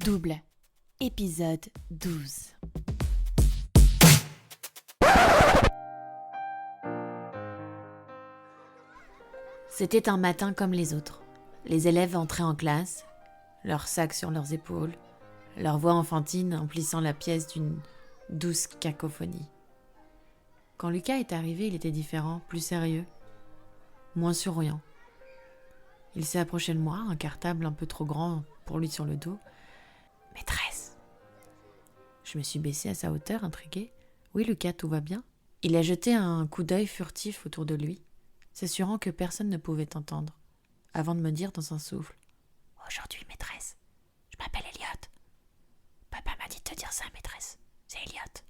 Double, épisode 12. C'était un matin comme les autres. Les élèves entraient en classe, leurs sacs sur leurs épaules, leur voix enfantine emplissant la pièce d'une douce cacophonie. Quand Lucas est arrivé, il était différent, plus sérieux, moins souriant. Il s'est approché de moi, un cartable un peu trop grand pour lui sur le dos. « Maîtresse !» Je me suis baissée à sa hauteur, intriguée. « Oui, Lucas, tout va bien ?» Il a jeté un coup d'œil furtif autour de lui, s'assurant que personne ne pouvait entendre, avant de me dire dans un souffle. « Aujourd'hui, maîtresse, je m'appelle Elliot. Papa m'a dit de te dire ça, maîtresse. C'est Elliot. »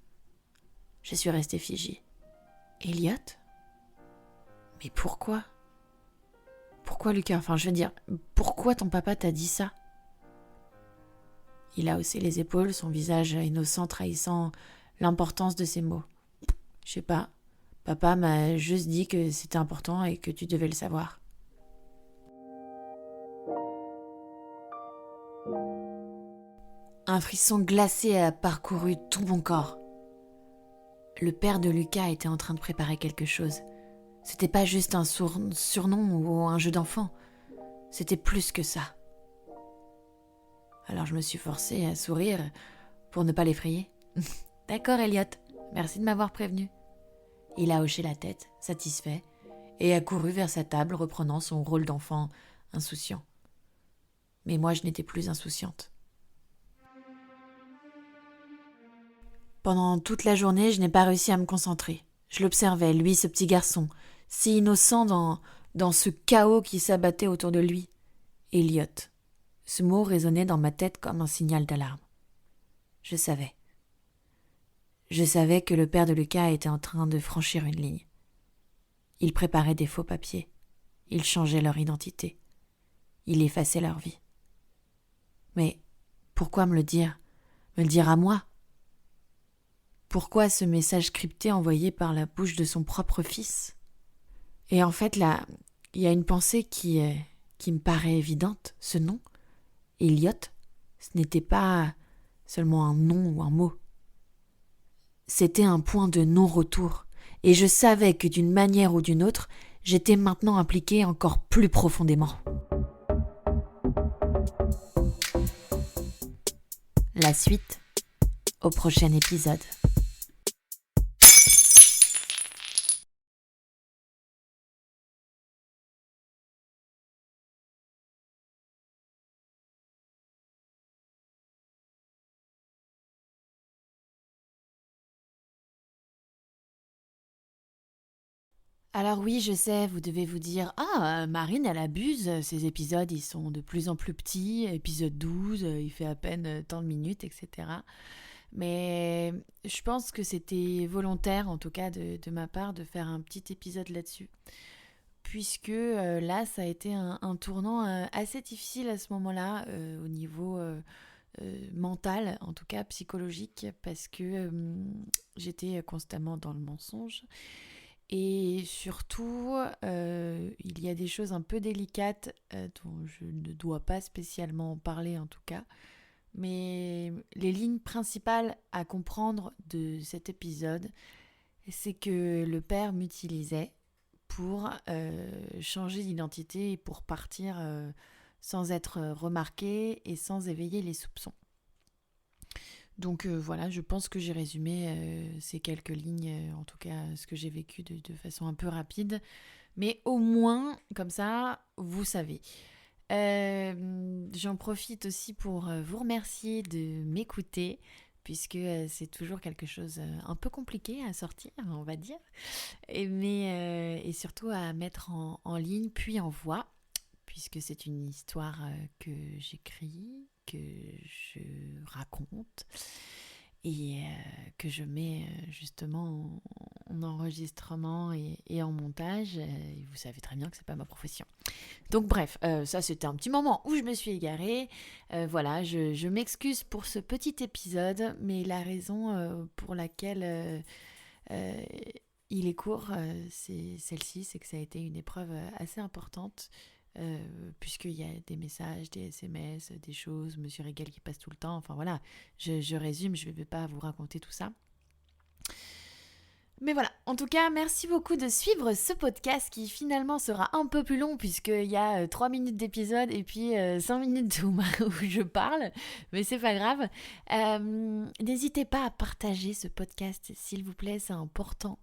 Je suis restée figée. « Elliot ? Mais pourquoi ? Pourquoi, Lucas ? Enfin, je veux dire, pourquoi ton papa t'a dit ça ?» Il a haussé les épaules, son visage innocent trahissant l'importance de ses mots. « Je sais pas. Papa m'a juste dit que c'était important et que tu devais le savoir. » Un frisson glacé a parcouru tout mon corps. Le père de Lucas était en train de préparer quelque chose. C'était pas juste un surnom ou un jeu d'enfant. C'était plus que ça. Alors je me suis forcée à sourire pour ne pas l'effrayer. « D'accord, Elliot. Merci de m'avoir prévenu. » Il a hoché la tête, satisfait, et a couru vers sa table, reprenant son rôle d'enfant insouciant. Mais moi, je n'étais plus insouciante. Pendant toute la journée, je n'ai pas réussi à me concentrer. Je l'observais, lui, ce petit garçon, si innocent dans ce chaos qui s'abattait autour de lui. Elliot. Ce mot résonnait dans ma tête comme un signal d'alarme. Je savais. Je savais que le père de Lucas était en train de franchir une ligne. Il préparait des faux papiers. Il changeait leur identité. Il effaçait leur vie. Mais pourquoi me le dire ? Me le dire à moi ? Pourquoi ce message crypté envoyé par la bouche de son propre fils ? Et en fait, là, il y a une pensée qui me paraît évidente. Ce nom, Elliot, ce n'était pas seulement un nom ou un mot. C'était un point de non-retour. Et je savais que d'une manière ou d'une autre, j'étais maintenant impliquée encore plus profondément. La suite, au prochain épisode. Alors oui, je sais, vous devez vous dire « Ah, Marine, elle abuse, ces épisodes, ils sont de plus en plus petits, épisode 12, il fait à peine tant de minutes, etc. » Mais je pense que c'était volontaire, en tout cas de ma part, de faire un petit épisode là-dessus. Puisque là, ça a été un tournant assez difficile à ce moment-là, au niveau mental, en tout cas psychologique, parce que j'étais constamment dans le mensonge. Et surtout, il y a des choses un peu délicates dont je ne dois pas spécialement parler en tout cas. Mais les lignes principales à comprendre de cet épisode, c'est que le père m'utilisait pour changer d'identité et pour partir sans être remarqué et sans éveiller les soupçons. Donc voilà, je pense que j'ai résumé ces quelques lignes, en tout cas ce que j'ai vécu de façon un peu rapide. Mais au moins, comme ça, vous savez. J'en profite aussi pour vous remercier de m'écouter, puisque c'est toujours quelque chose un peu compliqué à sortir, on va dire, et surtout à mettre en ligne, puis en voix, puisque c'est une histoire que j'écris, que je raconte et que je mets justement en enregistrement et en montage. Et vous savez très bien que c'est pas ma profession. Donc bref, ça c'était un petit moment où je me suis égarée. Voilà, je m'excuse pour ce petit épisode, mais la raison pour laquelle il est court, c'est celle-ci, c'est que ça a été une épreuve assez importante puisqu'il y a des messages, des SMS, des choses, Monsieur Régal qui passe tout le temps. Enfin voilà, je résume, je ne vais pas vous raconter tout ça. Mais voilà, en tout cas, merci beaucoup de suivre ce podcast qui finalement sera un peu plus long puisqu'il y a 3 minutes d'épisode et puis 5 minutes où je parle, mais c'est pas grave. N'hésitez pas à partager ce podcast, s'il vous plaît, c'est important.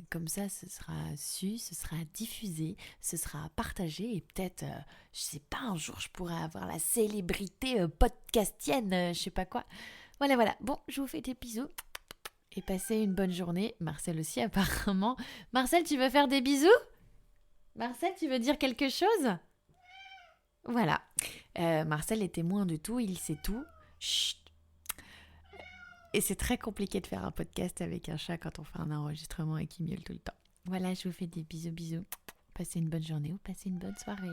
Comme ça, ce sera su, ce sera diffusé, ce sera partagé et peut-être, je sais pas, un jour je pourrais avoir la célébrité podcastienne, je sais pas quoi. Voilà. Bon, je vous fais des bisous. Et passez une bonne journée. Marcel aussi, apparemment. Marcel, tu veux faire des bisous ? Marcel, tu veux dire quelque chose ? Voilà. Marcel est témoin de tout, il sait tout. Chut. Et c'est très compliqué de faire un podcast avec un chat quand on fait un enregistrement et qu'il miaule tout le temps. Voilà, je vous fais des bisous. Passez une bonne journée ou passez une bonne soirée.